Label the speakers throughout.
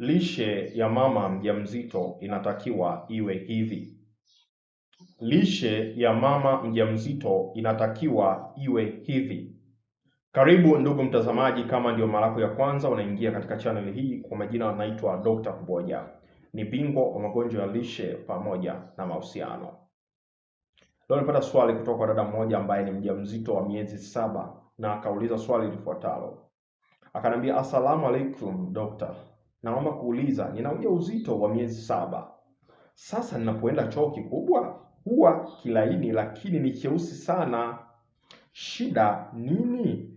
Speaker 1: Lishe ya mama mjamzito inatakiwa iwe hivi. Lishe ya mama mjamzito inatakiwa iwe hivi. Karibu ndugu mtazamaji, kama ndio mara yako ya kwanza unaingia katika channel hii, kwa majina anaitwa Dr. Kuboja. Ni bingwa wa magonjwa ya lishe pamoja na mahusiano. Leo nilipata swali kutoka kwa dada mmoja ambaye ni mjamzito wa miezi 7 na akauliza swali lifuatalo. Akaniambia, asalamu alaikum dokta, naomba kuuliza, nina ujauzito wa miezi 7. Sasa ninapoenda choo kikubwa huwa kilaini lakini ni cheusi sana. Shida nini?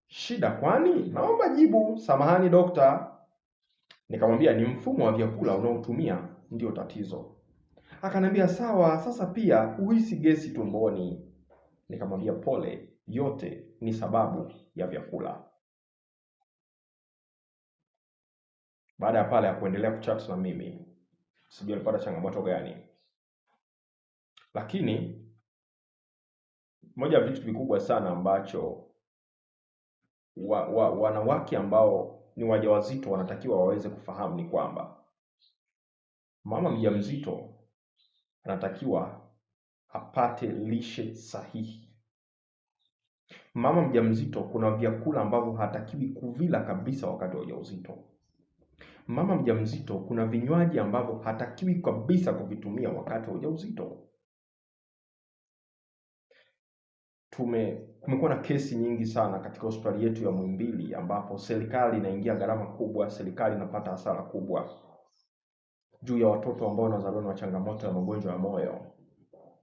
Speaker 1: Shida kwani? Naomba jibu. Samahani dokta. Nikamwambia ni mfumo wa vyakula unaotumia ndio tatizo. Akaniambia sawa, sasa pia uhisi gesi tumboni. Nikamwambia pole, yote ni sababu ya vyakula. Baada ya pale ya kuendelea kuchat na mimi, sijui alipata changamoto gani. Lakini moja ya vitu vikubwa sana ambacho wanawake ambao ni wajawazito wanatakiwa waweze kufahamu ni kwamba mama mjamzito anatakiwa apate lishe sahihi. Mama mjamzito kuna vyakula ambavyo hatakiwi kuvila kabisa wakati wa ujauzito. Mama mjamzito kuna vinywaji ambavyo hatakiwi kabisa kuvitumia wakati wa ujauzito. Kumekuwa na kesi nyingi sana katika hospitali yetu ya Muhimbili ambapo serikali inaingia gharama kubwa, serikali inapata hasara kubwa juu ya watoto ambao wanazaliwa na changamoto ya magonjwa ya moyo.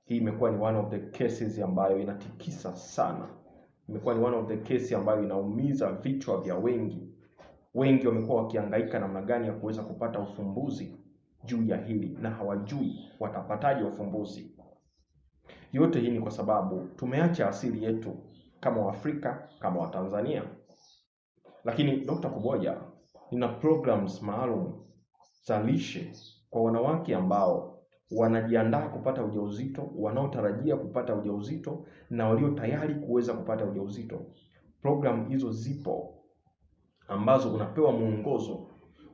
Speaker 1: Hii imekuwa ni one of the cases ambayo inatikisa sana. Imekuwa ni one of the cases ambayo inaumiza vichwa vya wengi. Wengi wamekuwa wakihangaika namna gani ya kuweza kupata ufumbuzi juu ya hili na hawajui watapataje ufumbuzi. Yote hii ni kwa sababu tumeacha asili yetu kama Waafrika, kama Watanzania. Lakini Dr. Kuboja nina programs maalum za lishe kwa wanawake ambao wanajiandaa kupata ujauzito, wanaotarajia kupata ujauzito na walio tayari kuweza kupata ujauzito. Program hizo zipo ambazo unapewa mwongozo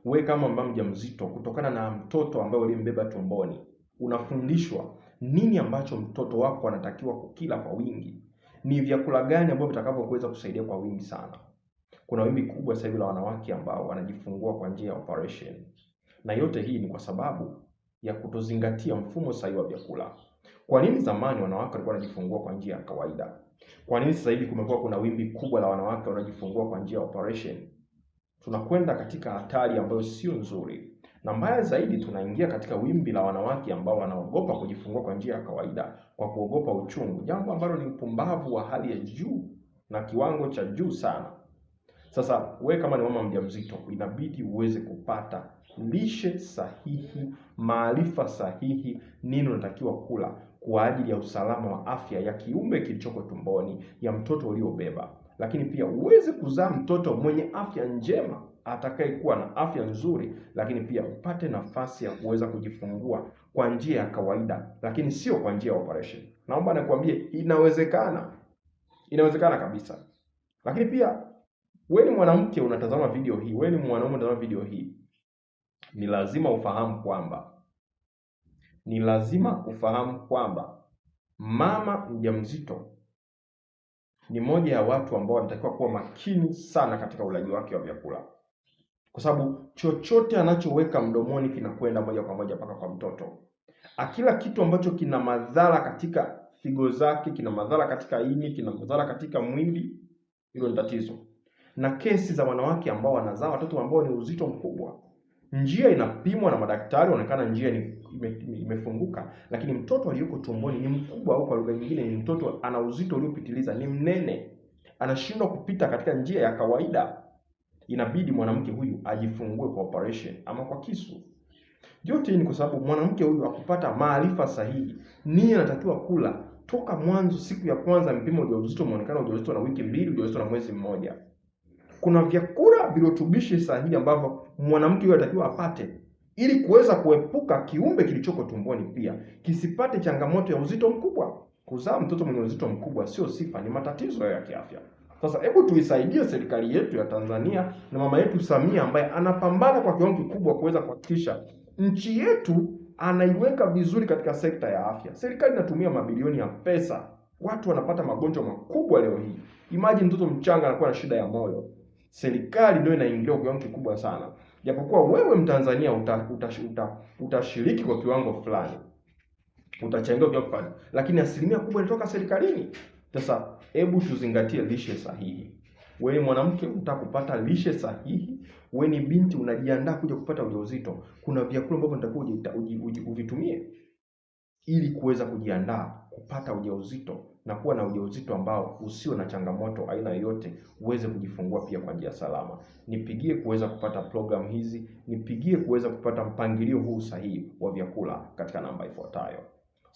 Speaker 1: wewe kama mama mjamzito kutokana na mtoto ambaye ulimbeba tumboni. Unafundishwa nini ambacho mtoto wako anatakiwa kukila kwa wingi. Ni vyakula gani ambavyo vitakavyoweza kusaidia kwa wingi sana. Kuna wimbi kubwa sasa hivi la wanawake ambao wanajifungua kwa njia ya operation. Na yote hii ni kwa sababu ya kutozingatia mfumo sahihi wa vyakula. Kwa nini zamani wanawake walikuwa wanajifungua kwa njia ya kawaida? Kwa nini sasa hivi kumekuwa kuna wimbi kubwa la wanawake wanajifungua kwa njia ya operation? Tunakwenda katika hatari ambayo sio nzuri. Na mbaya zaidi, tunaingia katika wimbi la wanawake ambao wanaogopa kujifungua kwa njia ya kawaida kwa kuogopa uchungu, jambo ambalo ni upumbavu wa hali ya juu na kiwango cha juu sana. Sasa wewe kama ni mama mjamzito inabidi uweze kupata lishe sahihi, maarifa sahihi, nini unatakiwa kula kwa ajili ya usalama wa afya ya kiumbe kilichoko tumboni, ya mtoto uliobeba. Lakini pia uweze kuzaa mtoto mwenye afya njema, atakayekuwa na afya nzuri, lakini pia upate nafasi ya kuweza kujifungua kwa njia ya kawaida, lakini sio kwa njia ya operation. Naomba nikwambie inawezekana. Inawezekana kabisa. Lakini pia wewe ni mwanamke unatazama video hii, wewe ni mwanaume unatazama video hii, ni lazima ufahamu kwamba mama mjamzito ni moja ya watu ambao wanatakiwa kuwa makini sana katika ulaji wake wa vyakula. Kwa sababu chochote anachoweka mdomoni kinakwenda moja kwa moja mpaka kwa mtoto. Akila kitu ambacho kina madhara katika figo zake, kina madhara katika ini, kina madhara katika mwili, hilo ni tatizo. Na kesi za wanawake ambao wanazaa watoto ambao ni uzito mkubwa, njia inapimwa na madaktari, wanaonekana njia imefunguka, lakini mtoto aliyoko tumboni ni mkubwa, au kwa lugha nyingine ni mtoto ana uzito uliopitiliza, ni mnene, anashindwa kupita katika njia ya kawaida. Inabidi mwanamke huyu ajifungue kwa operation ama kwa kisu. Yote hii ni kwa sababu mwanamke huyu hakupata maarifa sahihi, nini anatakiwa kula toka mwanzo. Siku ya kwanza mpimo ujauzito, muonekano ujauzito na wiki 2, ujauzito na mwezi mmoja. Kuna vyakula virutubishi sahihi ambavyo mwanamke huyu anatakiwa apate ili kuweza kuepuka kiumbe kilichoko tumboni pia kisipate changamoto ya uzito mkubwa. Kuzaa mtoto mwenye uzito mkubwa sio sifa, ni matatizo ya kiafya. Sasa hebu tuisaidie serikali yetu ya Tanzania na mama yetu Samia ambaye anapambana kwa kiwango kikubwa kuweza kuhakikisha nchi yetu anaiweka vizuri katika sekta ya afya. Serikali inatumia mabilioni ya pesa, watu wanapata magonjwa makubwa leo hii. Imagine mtoto mchanga anakuwa na shida ya moyo, serikali ndio inaingilia kwa kiwango kikubwa sana. Japokuwa wewe Mtanzania utashiriki kwa kiwango fulani, utachangia kwa fulani, lakini asilimia kubwa inatoka serikalini. Sasa hebu tuzingatie lishe sahihi. Wewe mwanamke unataka kupata lishe sahihi, wewe ni binti unajiandaa kuja kupata ujauzito, kuna vyakula ambavyo unatakiwa uvitumie ili kuweza kujiandaa kupata ujauzito na kuwa na ujauzito ambao usio na changamoto aina yoyote, uweze kujifungua pia kwa njia salama. Nipigie kuweza kupata program hizi, nipigie kuweza kupata mpangilio huu sahihi wa vyakula katika namba ifuatayo: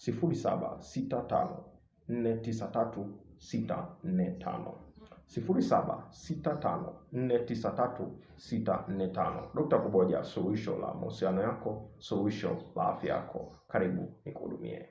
Speaker 1: 0765493645, 0765493645. Dr. Kuboja, suluhisho la mahusiano yako, suluhisho la afya yako. Karibu nikuhudumie.